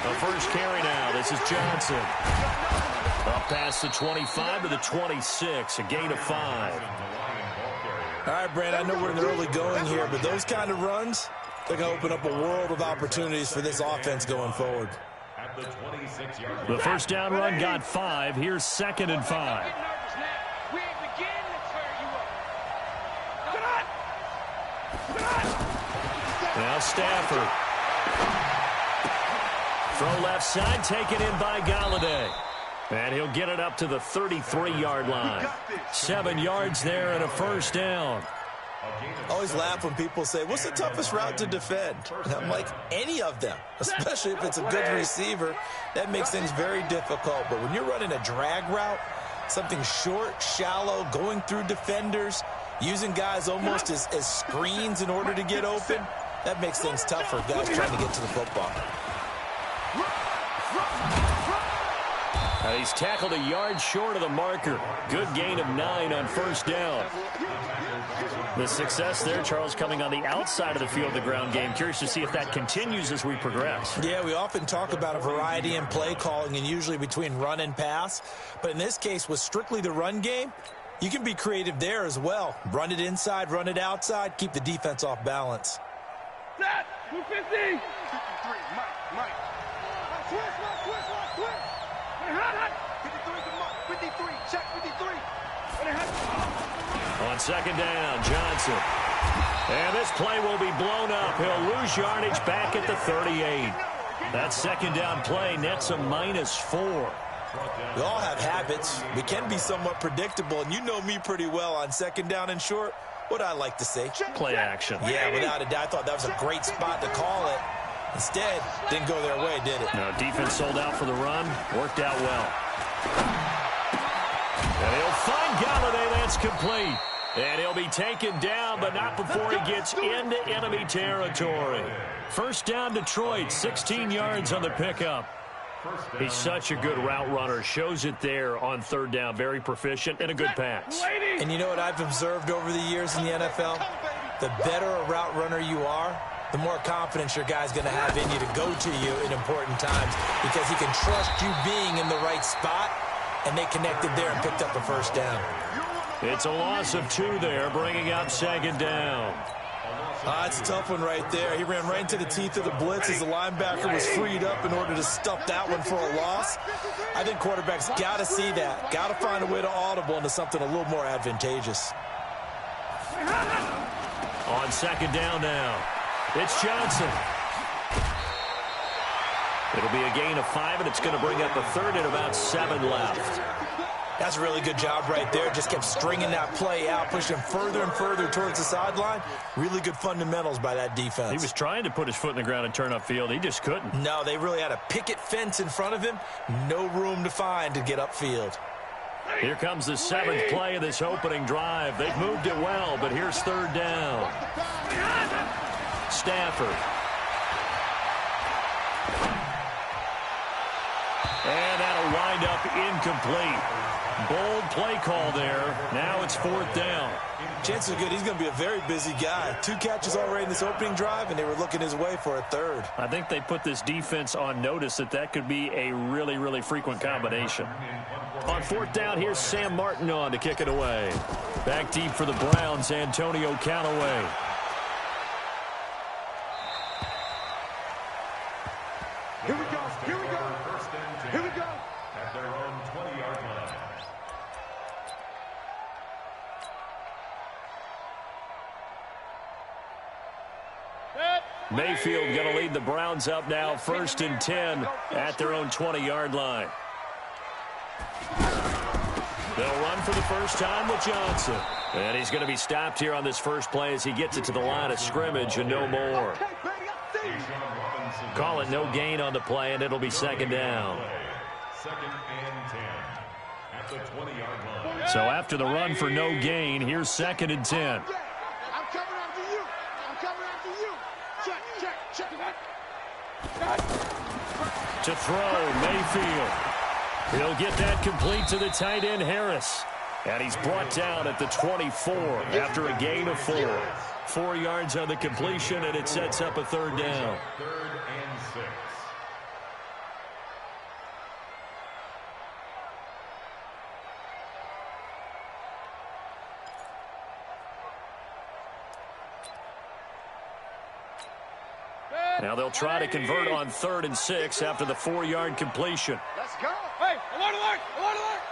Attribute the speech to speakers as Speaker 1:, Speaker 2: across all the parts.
Speaker 1: The first carry now. This is Johnson. Up past the 25 to the 26. A gain of 5.
Speaker 2: All right, Brand, I know we're in the early going here, but those kind of runs, they're going to open up a world of opportunities for this offense going forward.
Speaker 1: The first down run got 5. Here's 2nd and 5. Now Stafford. Throw left side, taken in by Galladay. And he'll get it up to the 33-yard line. 7 yards there and a first down.
Speaker 2: I always laugh when people say, what's the toughest route to defend? And I'm like, any of them, especially if it's a good receiver. That makes things very difficult. But when you're running a drag route, something short, shallow, going through defenders, using guys almost as screens in order to get open, that makes things tough for guys trying to get to the football.
Speaker 1: He's tackled a yard short of the marker. Good gain of 9 on first down. The success there, Charles, coming on the outside of the field, the ground game. Curious to see if that continues as we progress.
Speaker 2: Yeah, we often talk about a variety in play calling and usually between run and pass. But in this case, with strictly the run game, you can be creative there as well. Run it inside, run it outside, keep the defense off balance.
Speaker 3: Set! 250! 53, Mike. Switch. 53, check 53.
Speaker 1: On second down, Johnson. And this play will be blown up. He'll lose yardage back at the 38. That second down play nets a -4.
Speaker 2: We all have habits. We can be somewhat predictable, and you know me pretty well on second down and short. What I like to say?
Speaker 1: Play action.
Speaker 2: Yeah, without a doubt. I thought that was a great spot to call it. Instead, didn't go their way, did it?
Speaker 1: No, defense sold out for the run. Worked out well. And he'll find Galladay. That's complete. And he'll be taken down, but not before he gets into enemy territory. First down, Detroit. 16 yards on the pickup. He's such a good route runner. Shows it there on third down. Very proficient and a good pass.
Speaker 2: And you know what I've observed over the years in the NFL? The better a route runner you are, the more confidence your guy's going to have in you to go to you in important times because he can trust you being in the right spot, and they connected there and picked up a first down.
Speaker 1: It's a loss of 2 there, bringing up second down.
Speaker 2: It's a tough one right there. He ran right into the teeth of the blitz as the linebacker was freed up in order to stuff that one for a loss. I think quarterbacks got to see that. Got to find a way to audible into something a little more advantageous.
Speaker 1: On second down now, it's Johnson. It'll be a gain of 5, and it's going to bring up a third and about 7 left.
Speaker 2: That's a really good job right there. Just kept stringing that play out, pushing him further and further towards the sideline. Really good fundamentals by that defense.
Speaker 1: He was trying to put his foot in the ground and turn upfield. He just couldn't.
Speaker 2: No, they really had a picket fence in front of him. No room to find to get upfield.
Speaker 1: Here comes the 7th play of this opening drive. They've moved it well, but here's third down. Stafford. And that'll wind up incomplete. Bold play call there. Now it's 4th down.
Speaker 2: Chances are good he's going to be a very busy guy. 2 catches already in this opening drive, and they were looking his way for a third.
Speaker 1: I think they put this defense on notice that could be a really, really frequent combination. On 4th down, here's Sam Martin on to kick it away. Back deep for the Browns, Antonio Callaway.
Speaker 3: Here we go. Here we go.
Speaker 4: At their own 20-yard line.
Speaker 1: Mayfield going to lead the Browns up now, 1st and 10 at their own 20-yard line. They'll run for the first time with Johnson. And he's going to be stopped here on this first play as he gets it to the line of scrimmage and no more. Call it no gain on the play, and it'll be second down.
Speaker 4: 2nd and 10 at the 20-yard line.
Speaker 1: So after the run for no gain, here's 2nd and 10.
Speaker 3: I'm coming after you. Check.
Speaker 1: To throw, Mayfield. He'll get that complete to the tight end, Harris. And he's brought down at the 24 after a gain of 4. 4 yards on the completion, and it sets up a third down.
Speaker 4: 3rd and 6.
Speaker 1: Now they'll try to convert on 3rd and 6 after the 4-yard completion.
Speaker 3: Let's go. Hey, alert, alert, alert, alert.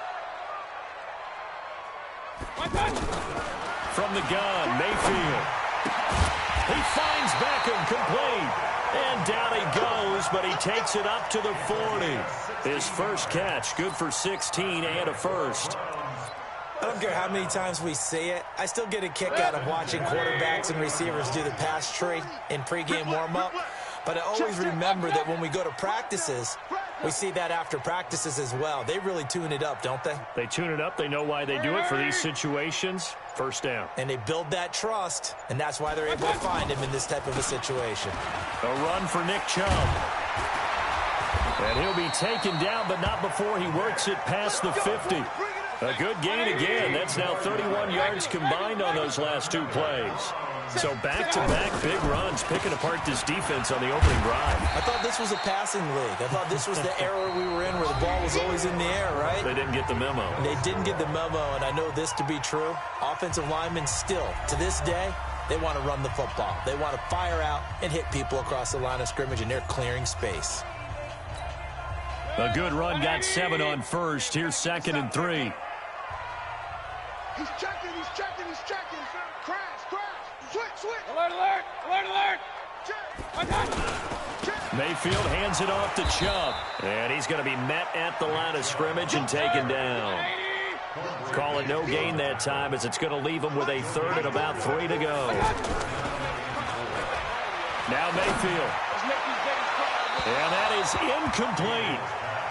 Speaker 1: From the gun, Mayfield. He finds Beckham complete. And down he goes, but he takes it up to the 40. His first catch, good for 16 and a first.
Speaker 2: I don't care how many times we see it. I still get a kick out of watching quarterbacks and receivers do the pass tree in pregame warm-up. But I always remember that when we go to practices, we see that after practices as well. They really tune it up, don't they?
Speaker 1: They tune it up. They know why they do it for these situations. First down.
Speaker 2: And they build that trust, and that's why they're able to find him in this type of a situation.
Speaker 1: A run for Nick Chubb. And he'll be taken down, but not before he works it past the 50. A good gain again. That's now 31 yards combined on those last 2 plays. So back-to-back big runs, picking apart this defense on the opening drive.
Speaker 2: I thought this was a passing league. I thought this was the era we were in where the ball was always in the air, right?
Speaker 1: They didn't get the memo.
Speaker 2: They didn't get the memo, and I know this to be true. Offensive linemen still, to this day, they want to run the football. They want to fire out and hit people across the line of scrimmage, and they're clearing space.
Speaker 1: A good run, got 7 on first. Here's 2nd and 3.
Speaker 3: He's checking, he's checking, he's checking. Crash, crash. Switch, switch. Alert, alert, alert, alert. Check.
Speaker 1: Mayfield hands it off to Chubb. And he's going to be met at the line of scrimmage and taken down. Call it no gain that time as it's going to leave him with a 3rd and about 3 to go. Now Mayfield. And that is incomplete.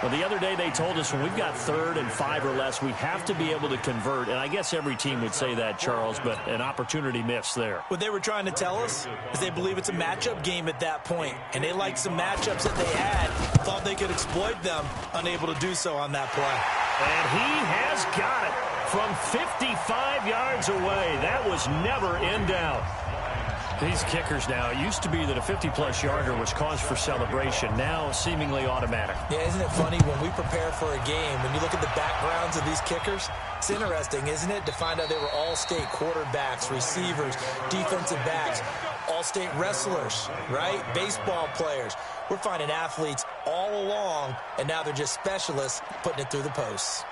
Speaker 1: Well, the other day they told us when we've got 3rd and 5 or less, we have to be able to convert. And I guess every team would say that, Charles, but an opportunity missed there.
Speaker 2: What they were trying to tell us is they believe it's a matchup game at that point. And they liked some matchups that they had, thought they could exploit them, unable to do so on that play.
Speaker 1: And he has got it from 55 yards away. That was never in doubt. These kickers now, it used to be that a 50-plus yarder was cause for celebration. Now, seemingly automatic.
Speaker 2: Yeah, isn't it funny when we prepare for a game, when you look at the backgrounds of these kickers, it's interesting, isn't it, to find out they were all-state quarterbacks, receivers, defensive backs, all-state wrestlers, right? Baseball players. We're finding athletes all along, and now they're just specialists putting it through the posts.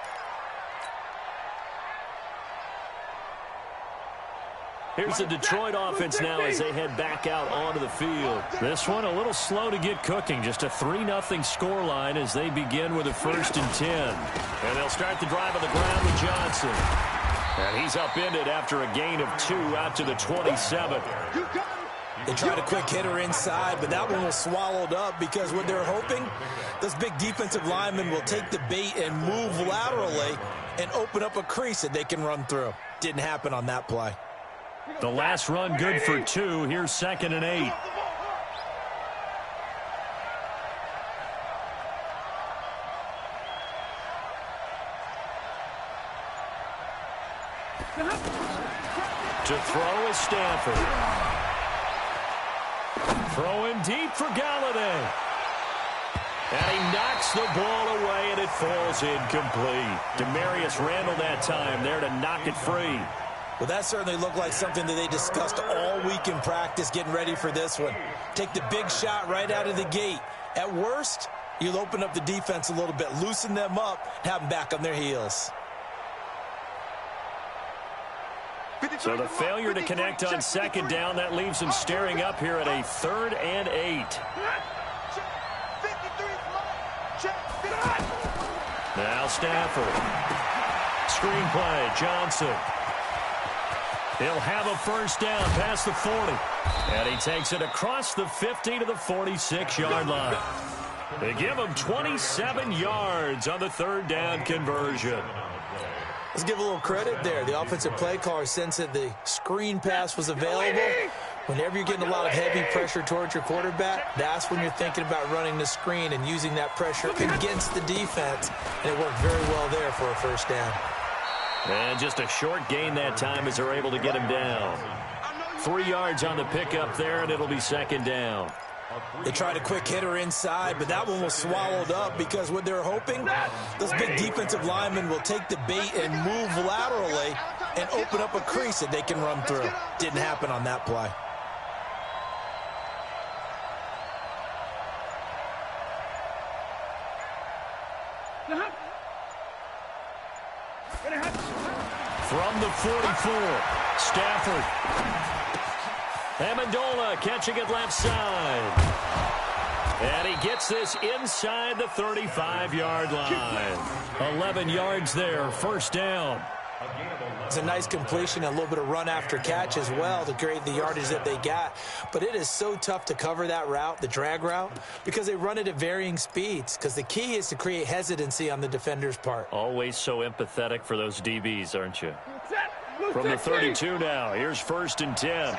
Speaker 1: Here's the Detroit offense now as they head back out onto the field. This one a little slow to get cooking. Just a 3-0 scoreline as they begin with a 1st and 10. And they'll start the drive on the ground with Johnson. And he's upended after a gain of 2 out to the 27.
Speaker 2: They tried a quick hitter inside, but that one was swallowed up because what they're hoping, those big defensive linemen will take the bait and move laterally and open up a crease that they can run through. Didn't happen on that play.
Speaker 1: The last run good for 2. Here's 2nd and 8. To throw is Stanford. Throwing deep for Galladay. And he knocks the ball away, and it falls incomplete. Demarius Randall that time there to knock it free.
Speaker 2: Well, that certainly looked like something that they discussed all week in practice getting ready for this one. Take the big shot right out of the gate. At worst, you'll open up the defense a little bit, loosen them up, and have them back on their heels.
Speaker 1: So the failure to connect on 2nd down, that leaves them staring up here at a 3rd and 8. Now Stafford. Screen play, Johnson. He'll have a 1st down past the 40. And he takes it across the 50 to the 46-yard line. They give him 27 yards on the 3rd down conversion.
Speaker 2: Let's give a little credit there. The offensive play caller sensed that the screen pass was available. Whenever you're getting a lot of heavy pressure towards your quarterback, that's when you're thinking about running the screen and using that pressure against the defense. And it worked very well there for a 1st down.
Speaker 1: And just a short gain that time as they're able to get him down. 3 yards on the pickup there, and it'll be second down.
Speaker 2: They tried a quick hitter inside, but that one was swallowed up because what they're hoping, those big defensive linemen will take the bait and move laterally and open up a crease that they can run through. Didn't happen on that play.
Speaker 1: From the 44, Stafford. Amendola catching it left side. And he gets this inside the 35-yard line. 11 yards there, first down.
Speaker 2: It's a nice completion, a little bit of run after catch as well to create the yardage that they got. But it is so tough to cover that route, the drag route, because they run it at varying speeds. Because the key is to create hesitancy on the defender's part.
Speaker 1: Always so empathetic for those DBs, aren't you? From the 32 now, here's first and 10.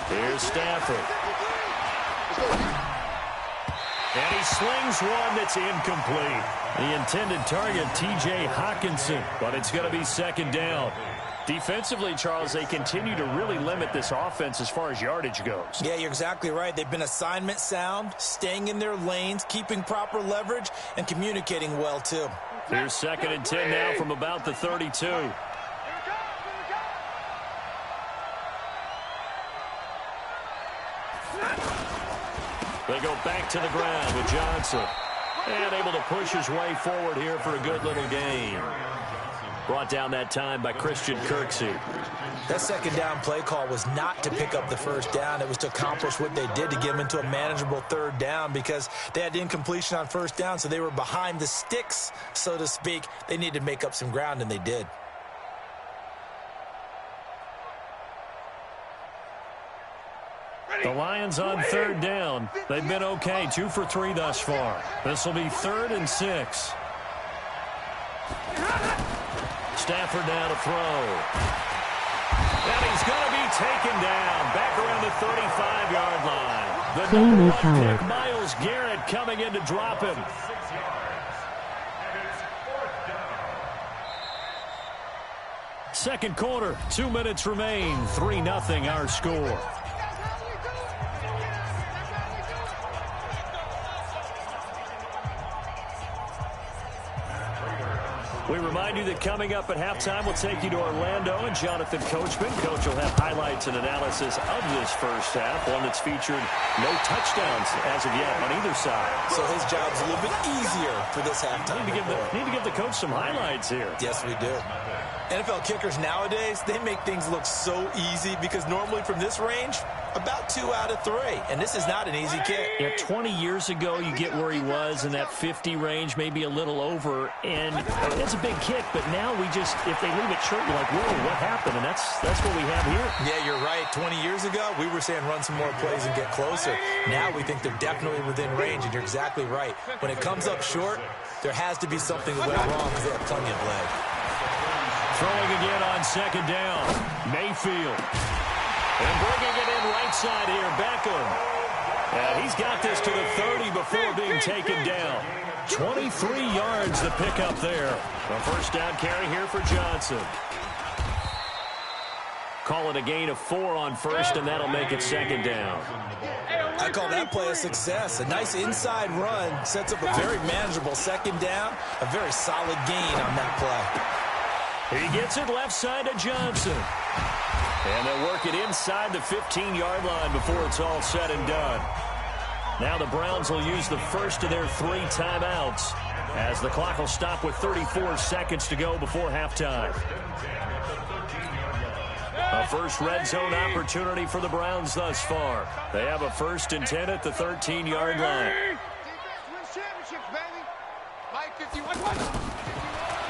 Speaker 1: Here's Stafford. And he slings one that's incomplete. The intended target, T.J. Hawkinson, but it's going to be second down. Defensively, Charles, they continue to really limit this offense as far as yardage goes.
Speaker 2: Yeah, you're exactly right. They've been assignment sound, staying in their lanes, keeping proper leverage, and communicating well, too.
Speaker 1: Here's second and 10 now from about the 32. They go back to the ground with Johnson. And able to push his way forward here for a good little gain. Brought down that time by Christian Kirksey.
Speaker 2: That second down play call was not to pick up the first down. It was to accomplish what they did to get them into a manageable third down because they had incompletion on first down, so they were behind the sticks, so to speak. They needed to make up some ground, and they did.
Speaker 1: The Lions on third down. They've been okay, 2 for 3 thus far. This will be 3rd and 6. Stafford now to throw. And he's going to be taken down back around the 35-yard line. The number 1 pick, Myles Garrett, coming in to drop him. Second quarter, 2 minutes remain. 3-0 our score. We remind you that coming up at halftime, we'll take you to Orlando and Jonathan Coachman. Coach will have highlights and analysis of this first half, one that's featured no touchdowns as of yet on either side.
Speaker 2: So his job's a little bit easier for this halftime.
Speaker 1: Need to give the coach some highlights here.
Speaker 2: Yes, we do. NFL kickers nowadays, they make things look so easy because normally from this range, about 2 out of 3. And this is not an easy kick.
Speaker 1: Yeah, 20 years ago, you get where he was in that 50 range, maybe a little over. And it's a big kick, but now we just, if they leave it short, you're like, whoa, what happened? And that's what we have here.
Speaker 2: Yeah, you're right. 20 years ago, we were saying run some more plays and get closer. Now we think they're definitely within range, and you're exactly right. When it comes up short, there has to be something that went wrong because they have plenty of leg.
Speaker 1: Throwing again on second down. Mayfield. And bringing it in right side here, Beckham. And he's got this to the 30 before being taken down. 23 yards the pickup there. A first down carry here for Johnson. Call it a gain of 4 on first, and that'll make it second down.
Speaker 2: I call that play a success. A nice inside run sets up a very manageable second down. A very solid gain on that play.
Speaker 1: He gets it left side to Johnson. And they'll work it inside the 15-yard line before it's all said and done. Now the Browns will use the first of their 3 timeouts as the clock will stop with 34 seconds to go before halftime. A first red zone opportunity for the Browns thus far. They have a 1st and 10 at the 13-yard line.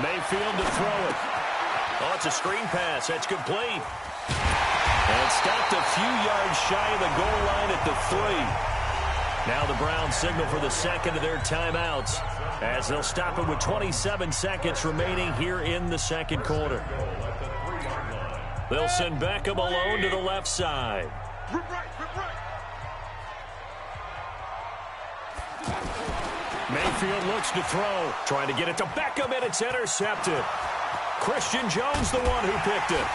Speaker 1: Mayfield to throw it. Oh, it's a screen pass. That's complete. And stopped a few yards shy of the goal line at the 3. Now the Browns signal for the second of their timeouts as they'll stop it with 27 seconds remaining here in the second quarter. They'll send Beckham alone to the left side. Mayfield looks to throw. Trying to get it to Beckham, and it's intercepted. Christian Jones, the one who picked it.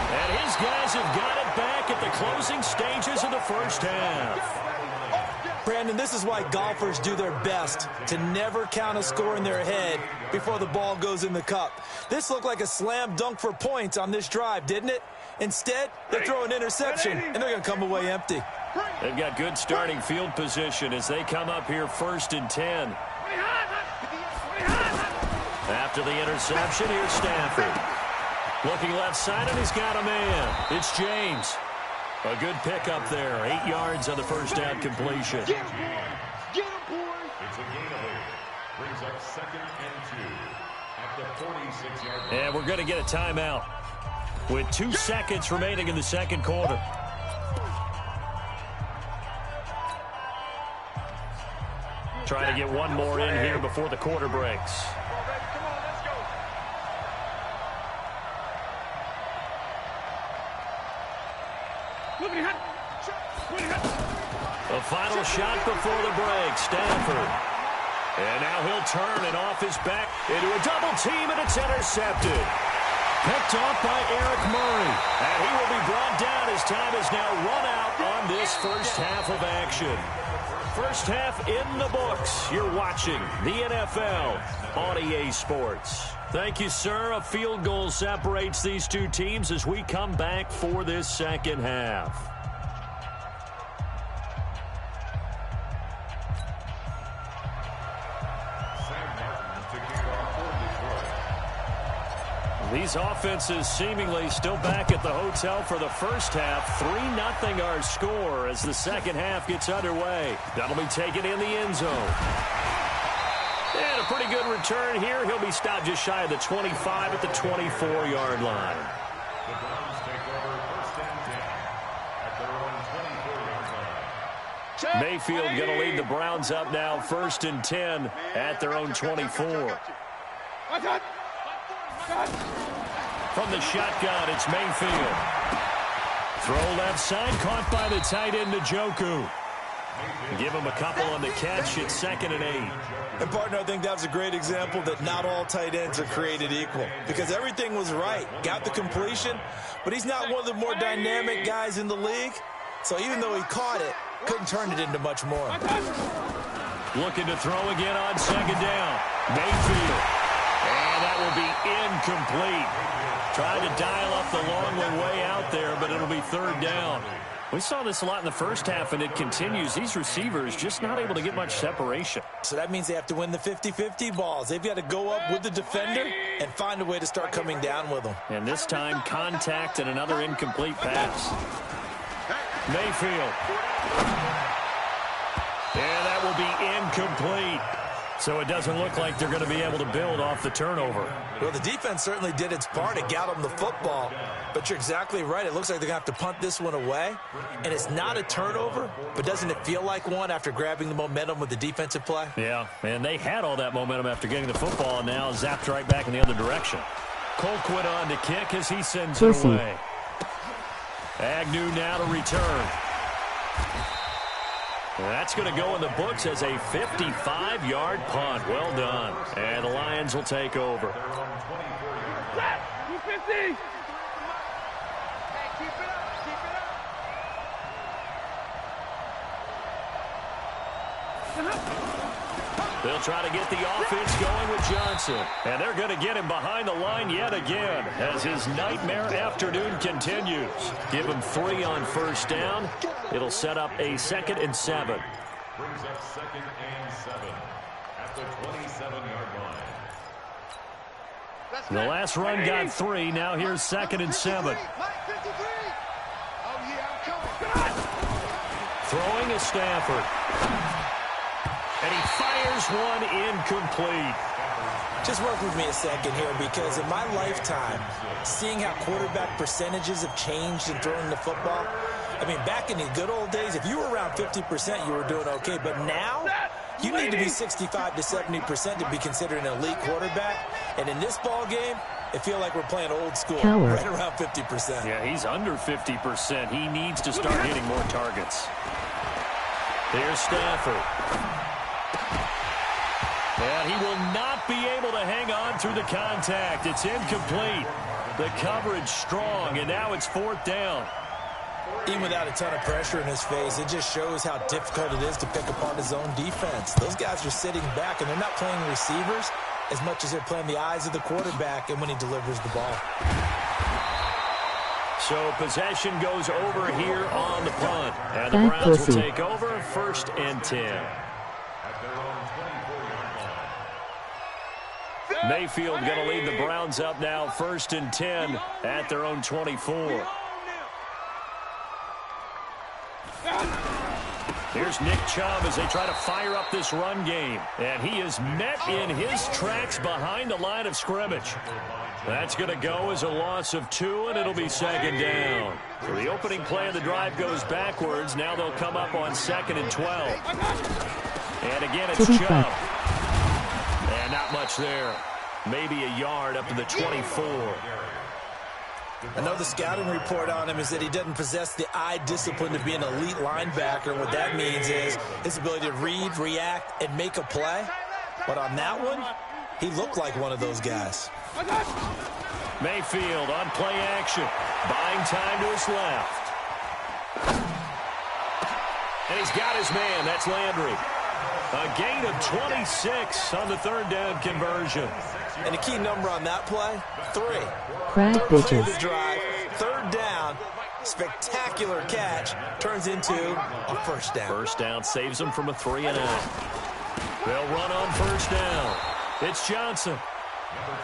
Speaker 1: And his guys have got it back at the closing stages of the first half.
Speaker 2: Brandon, this is why golfers do their best to never count a score in their head before the ball goes in the cup. This looked like a slam dunk for points on this drive, didn't it? Instead, they throw an interception, and they're going to come away empty.
Speaker 1: They've got good starting field position as they come up here 1st and 10. After the interception, here's Stafford. Looking left side, and he's got a man. It's James. A good pickup there. 8 yards on the first down completion.
Speaker 3: Get him, boy.
Speaker 4: It's a gain of 8. Brings up 2nd and 2 at the 46-yard line.
Speaker 1: And we're going to get a timeout with 2 seconds remaining in the second quarter. Trying to get one more in here before the quarter breaks. The final shot before the break, Stafford. And now he'll turn and off his back into a double team, and it's intercepted. Picked off by Eric Murray. And he will be brought down as time is now run out on this first half of action. First half in the books. You're watching the NFL on EA Sports. Thank you, sir. A field goal separates these two teams as we come back for this second half. These offenses seemingly still back at the hotel for the first half. 3-0 our score as the second half gets underway. That'll be taken in the end zone. And a pretty good return here. He'll be stopped just shy of the 25 at the 24-yard line.
Speaker 4: The Browns take over 1st and 10 at their own 24-yard line.
Speaker 1: Mayfield going to lead the Browns up now 1st and 10 at their own 24. From the shotgun, it's Mayfield. Throw left side, caught by the tight end, Njoku. Give him a couple on the catch. It's 2nd and 8.
Speaker 2: And, partner, I think that was a great example that not all tight ends are created equal because everything was right. Got the completion, but he's not one of the more dynamic guys in the league. So even though he caught it, couldn't turn it into much more.
Speaker 1: Looking to throw again on 2nd down. Mayfield. And that will be incomplete. Trying to dial up the long one way out there, but it'll be 3rd down. We saw this a lot in the first half, and it continues. These receivers just not able to get much separation.
Speaker 2: So that means they have to win the 50-50 balls. They've got to go up with the defender and find a way to start coming down with them.
Speaker 1: And this time, contact and another incomplete pass. Mayfield. And that will be incomplete. So it doesn't look like they're going to be able to build off the turnover.
Speaker 2: Well, the defense certainly did its part to get them the football. But you're exactly right. It looks like they're going to have to punt this one away. And it's not a turnover, but doesn't it feel like one after grabbing the momentum with the defensive play?
Speaker 1: Yeah, and they had all that momentum after getting the football, and now zapped right back in the other direction. Colquitt on to kick as he sends it away. Agnew now to return. That's going to go in the books as a 55-yard punt. Well done. And the Lions will take over.
Speaker 3: 250. Keep it up.
Speaker 1: They'll try to get the offense going with Johnson. And they're going to get him behind the line yet again as his nightmare afternoon continues. Give him 3 on 1st down. It'll set up a 2nd and 7.
Speaker 4: Brings up 2nd and 7 at the 27-yard line.
Speaker 1: The last run got 3. Now here's 2nd and 7. Throwing is Stafford. And he fires one incomplete.
Speaker 2: Just work with me a second here because in my lifetime, seeing how quarterback percentages have changed in throwing the football, I mean, back in the good old days, if you were around 50%, you were doing okay. But now, you need to be 65 to 70% to be considered an elite quarterback. And in this ball game, It feels like we're playing old school,
Speaker 5: Coward.
Speaker 2: right around 50%.
Speaker 1: Yeah, he's under 50%. He needs to start hitting more targets. Here's Stafford. And he will not be able to hang on through the contact. It's incomplete. The coverage strong, and now it's 4th down.
Speaker 2: Even without a ton of pressure in his face, it just shows how difficult it is to pick apart his own defense. Those guys are sitting back, and they're not playing receivers as much as they're playing the eyes of the quarterback and when he delivers the ball.
Speaker 1: So possession goes over here on the punt. And the Browns will take over 1st and 10. Mayfield going to lead the Browns up now 1st and 10 at their own 24. Here's Nick Chubb as they try to fire up this run game. And he is met in his tracks behind the line of scrimmage. That's going to go as a loss of 2, and it'll be 2nd down. So the opening play of the drive goes backwards. Now they'll come up on 2nd and 12. And again, it's Chubb. And not much there. Maybe a yard up to the 24.
Speaker 2: I know the scouting report on him is that he doesn't possess the eye discipline to be an elite linebacker. And what that means is his ability to read, react, and make a play. But on that one, he looked like one of those guys.
Speaker 1: Mayfield on play action. Buying time to his left. And he's got his man. That's Landry. A gain of 26 on the 3rd down conversion.
Speaker 2: And the key number on that play, 3.
Speaker 5: Crab bitches.
Speaker 2: The drive, 3rd down, spectacular catch, turns into a 1st down.
Speaker 1: 1st down saves them from a 3-and-out. They'll run on 1st down. It's Johnson.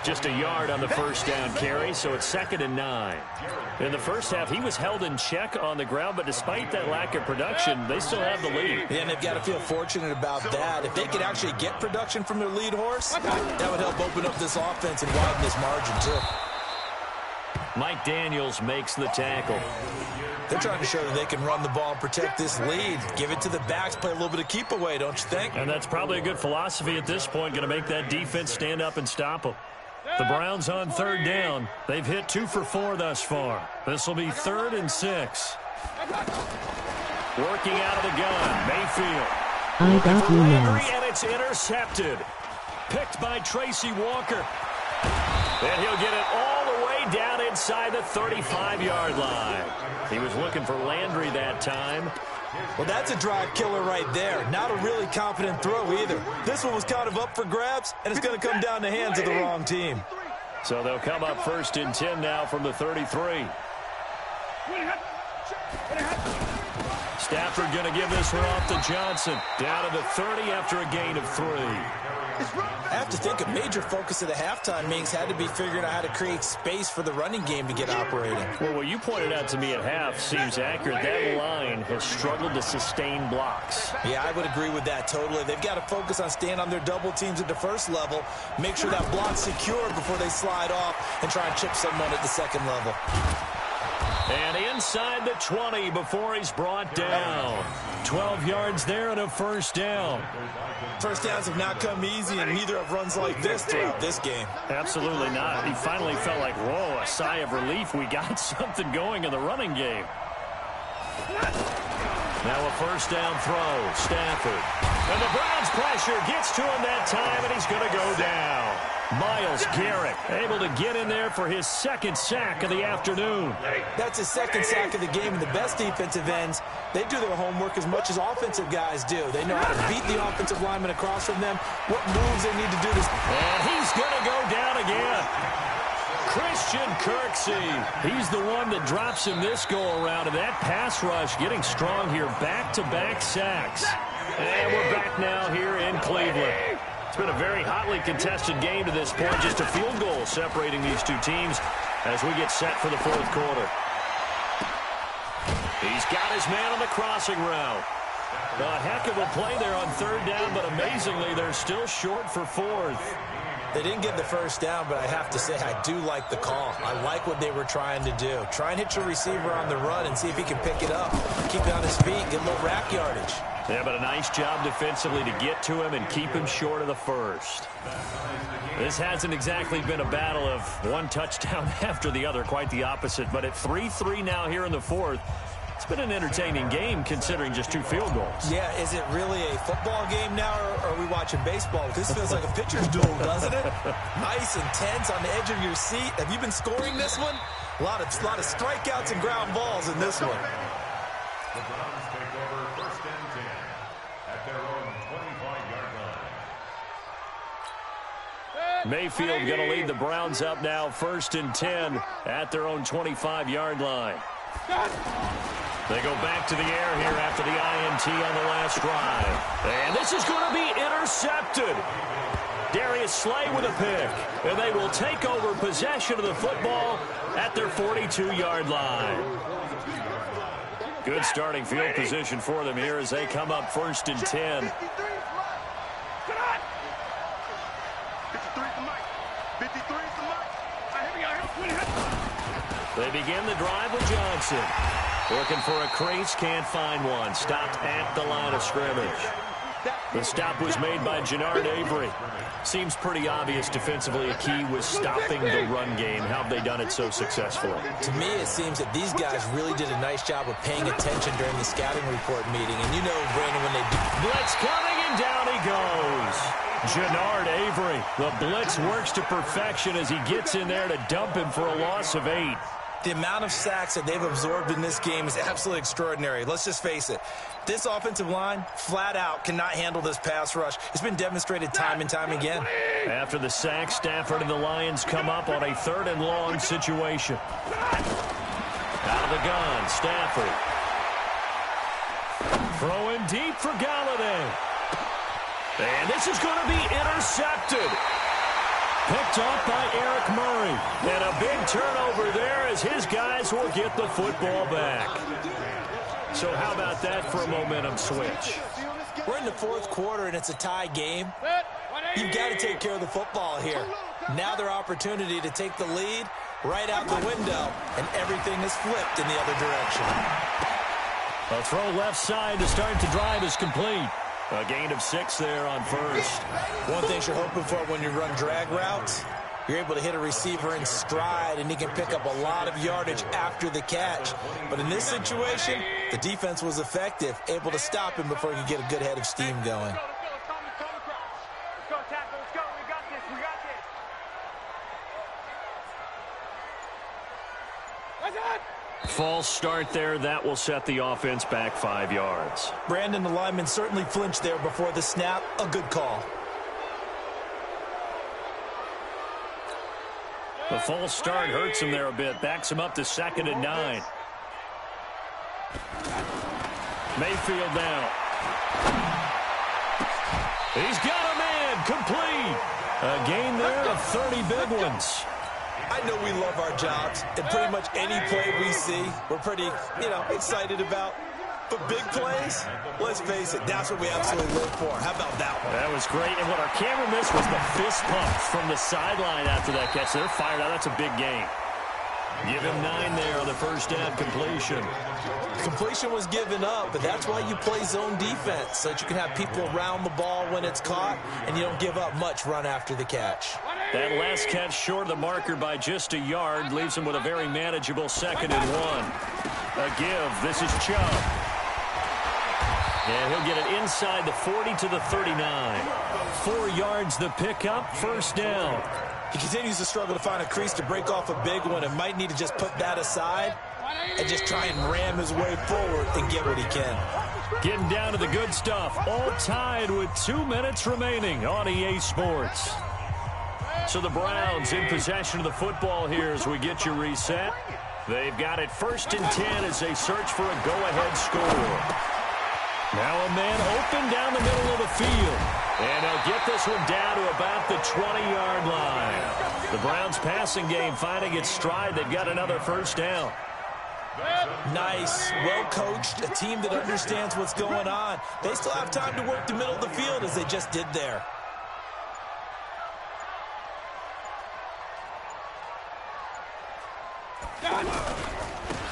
Speaker 1: Just a yard on the 1st down carry, so it's 2nd and 9. In the first half, he was held in check on the ground, but despite that lack of production, they still have the lead.
Speaker 2: Yeah, and they've got to feel fortunate about that. If they could actually get production from their lead horse, that would help open up this offense and widen this margin, too.
Speaker 1: Mike Daniels makes the tackle.
Speaker 2: They're trying to show that they can run the ball and protect this lead. Give it to the backs, play a little bit of keep away, don't you think?
Speaker 1: And that's probably a good philosophy at this point, going to make that defense stand up and stop them. The Browns on 3rd down. They've hit 2 for 4 thus far. This will be 3rd and 6. Working out of the gun, Mayfield.
Speaker 5: I got you now.
Speaker 1: And it's intercepted. Picked by Tracy Walker. And he'll get it all the way down inside the 35-yard line. He was looking for Landry that time.
Speaker 2: Well, that's a drive killer right there. Not a really confident throw either. This one was kind of up for grabs, and it's going to come down the hands of the wrong team.
Speaker 1: So they'll come up 1st and 10 now from the 33. Stafford going to give this one off to Johnson. Down to the 30 after a gain of 3.
Speaker 2: I have to think a major focus of the halftime meetings had to be figuring out how to create space for the running game to get operating.
Speaker 1: Well, what you pointed out to me at half seems accurate. That line has struggled to sustain blocks.
Speaker 2: Yeah, I would agree with that totally. They've got to focus on staying on their double teams at the 1st level, make sure that block's secure before they slide off and try and chip someone at the 2nd level.
Speaker 1: And inside the 20 before he's brought down. 12 yards there and a 1st down.
Speaker 2: 1st downs have not come easy, and neither have runs like this throughout this game.
Speaker 1: Absolutely not. He finally felt like, whoa, a sigh of relief. We got something going in the running game. Now a 1st down throw. Stafford. And the Browns pressure gets to him that time, and he's going to go down. Myles Garrett able to get in there for his 2nd sack of the afternoon.
Speaker 2: That's his 2nd sack of the game, and the best defensive ends, they do their homework as much as offensive guys do. They know how to beat the offensive lineman across from them, what moves they need to do.
Speaker 1: And he's going to go down again. Christian Kirksey. He's the one that drops him this go-around, and that pass rush getting strong here. Back-to-back sacks. And we're back now here in Cleveland. It's been a very hotly contested game to this point. Just a field goal separating these two teams as we get set for the 4th quarter. He's got his man on the crossing route. A heck of a play there on 3rd down, but amazingly, they're still short for 4th.
Speaker 2: They didn't get the first down, but I have to say I do like the call. I like what they were trying to do. Try and hit your receiver on the run and see if he can pick it up. Keep it on his feet, get a little rack yardage.
Speaker 1: Yeah, but a nice job defensively to get to him and keep him short of the first. This hasn't exactly been a battle of one touchdown after the other, quite the opposite. But at 3-3 now here in the fourth, it's been an entertaining game considering just 2 field goals.
Speaker 2: Yeah, is it really a football game now, or are we watching baseball? This feels like a pitcher's duel, doesn't it? Nice and tense on the edge of your seat. Have you been scoring this one? A lot of strikeouts and ground balls in this one.
Speaker 4: The Browns take over first and 10 at their own 25-yard line.
Speaker 1: Mayfield going to lead the Browns up now, first and 10 at their own 25-yard line. They go back to the air here after the INT on the last drive. And this is going to be intercepted. Darius Slay with a pick. And they will take over possession of the football at their 42-yard line. Good starting field position for them here as they come up first and 10. They begin the drive with Johnson. Looking for a crease, can't find one. Stopped at the line of scrimmage. The stop was made by Jannard Avery. Seems pretty obvious defensively a key was stopping the run game. How have they done it so successfully?
Speaker 2: To me, it seems that these guys really did a nice job of paying attention during the scouting report meeting. And you know, Brandon, when they do...
Speaker 1: Blitz coming, and down he goes. Jannard Avery. The blitz works to perfection as he gets in there to dump him for a loss of 8.
Speaker 2: The amount of sacks that they've absorbed in this game is absolutely extraordinary. Let's just face it. This offensive line, flat out, cannot handle this pass rush. It's been demonstrated time and time again.
Speaker 1: After the sack, Stafford and the Lions come up on a 3rd and long situation. Out of the gun, Stafford. Throwing deep for Galladay. And this is going to be intercepted. Picked off by Eric Murray. And a big turnover there as his guys will get the football back. So how about that for a momentum switch?
Speaker 2: We're in the 4th quarter and it's a tie game. You've got to take care of the football here. Now their opportunity to take the lead right out the window, and everything is flipped in the other direction.
Speaker 1: A throw left side to start the drive is complete. A gain of 6 there on first.
Speaker 2: One thing you're hoping for when you run drag routes, you're able to hit a receiver in stride, and he can pick up a lot of yardage after the catch. But in this situation, the defense was effective, able to stop him before he could get a good head of steam going.
Speaker 1: False start there. That will set the offense back 5 yards.
Speaker 2: Brandon, the lineman certainly flinched there before the snap. A good call.
Speaker 1: The false start hurts him there a bit. Backs him up to 2nd and 9. Mayfield now. He's got a man. Complete. A gain there of 30 big ones.
Speaker 2: I know we love our jobs, and pretty much any play we see, we're pretty, excited about. But big plays, let's face it, that's what we absolutely live for. How about that one?
Speaker 1: That was great, and what our camera missed was the fist pump from the sideline after that catch. They're fired out. That's a big gain. Give him 9 there on the first down completion.
Speaker 2: Completion was given up, but that's why you play zone defense, so that you can have people around the ball when it's caught, and you don't give up much run after the catch.
Speaker 1: That last catch short of the marker by just a yard leaves him with a very manageable 2nd and 1. A give. This is Chubb. And he'll get it inside the 40 to the 39. 4 yards the pickup, first down.
Speaker 2: He continues to struggle to find a crease to break off a big one and might need to just put that aside and just try and ram his way forward and get what he can.
Speaker 1: Getting down to the good stuff. All tied with 2 minutes remaining on EA Sports. So the Browns in possession of the football here as we get you reset. They've got it 1st and 10 as they search for a go-ahead score. Now a man open down the middle of the field. And they'll get this one down to about the 20-yard line. The Browns passing game finding its stride. They've got another first down.
Speaker 2: Nice, well-coached, a team that understands what's going on. They still have time to work the middle of the field as they just did there.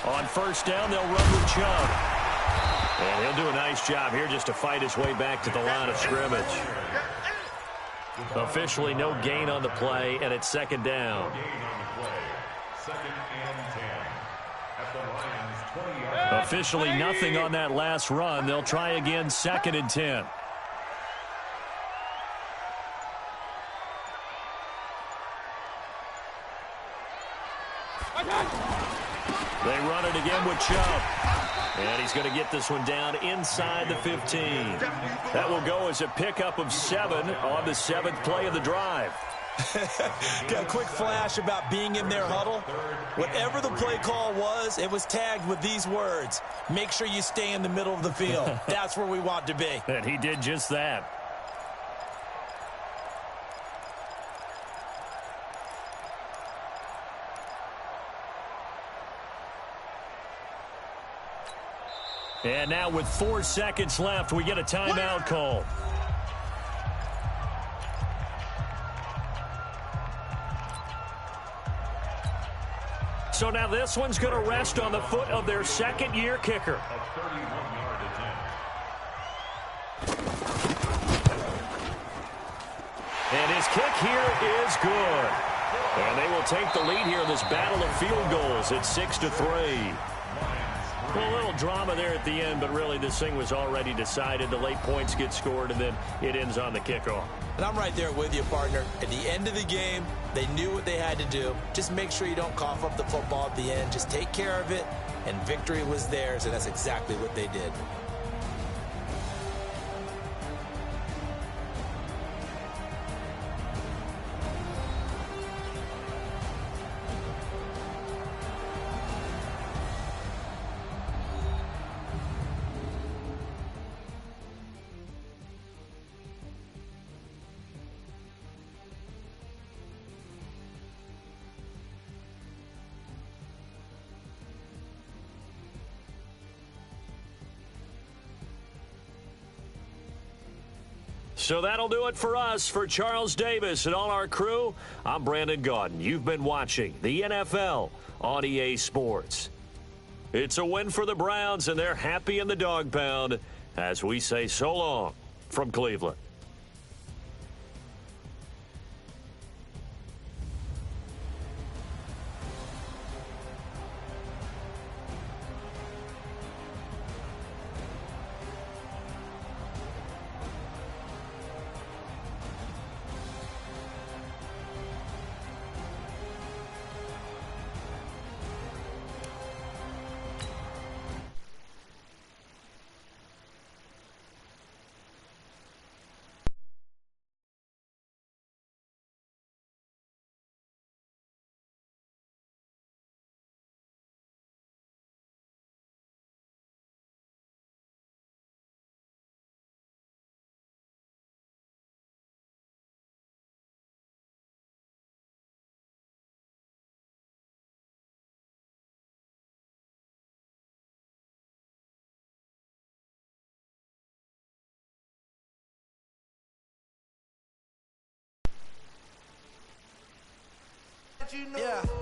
Speaker 1: On first down, they'll run with Chubb. And he'll do a nice job here just to fight his way back to the line of scrimmage. Officially no gain on the play, and it's second down. Officially nothing on that last run. They'll try again, 2nd and 10. They run it again with Chubb. And he's going to get this one down inside the 15. That will go as a pickup of 7 on the 7th play of the drive.
Speaker 2: Got a quick flash about being in their huddle. Whatever the play call was, it was tagged with these words: make sure you stay in the middle of the field. That's where we want to be.
Speaker 1: And he did just that. And now with 4 seconds left, we get a timeout call. So now this one's going to rest on the foot of their second-year kicker. And his kick here is good. And they will take the lead here in this battle of field goals at 6-3. A little drama there at the end, but really this thing was already decided. The late points get scored, and then it ends on the kickoff.
Speaker 2: And I'm right there with you, partner. At the end of the game, they knew what they had to do. Just make sure you don't cough up the football at the end. Just take care of it, and victory was theirs, and that's exactly what they did.
Speaker 1: So that'll do it for us. For Charles Davis and all our crew, I'm Brandon Gaudin. You've been watching the NFL on EA Sports. It's a win for the Browns, and they're happy in the dog pound as we say so long from Cleveland.
Speaker 3: Yeah.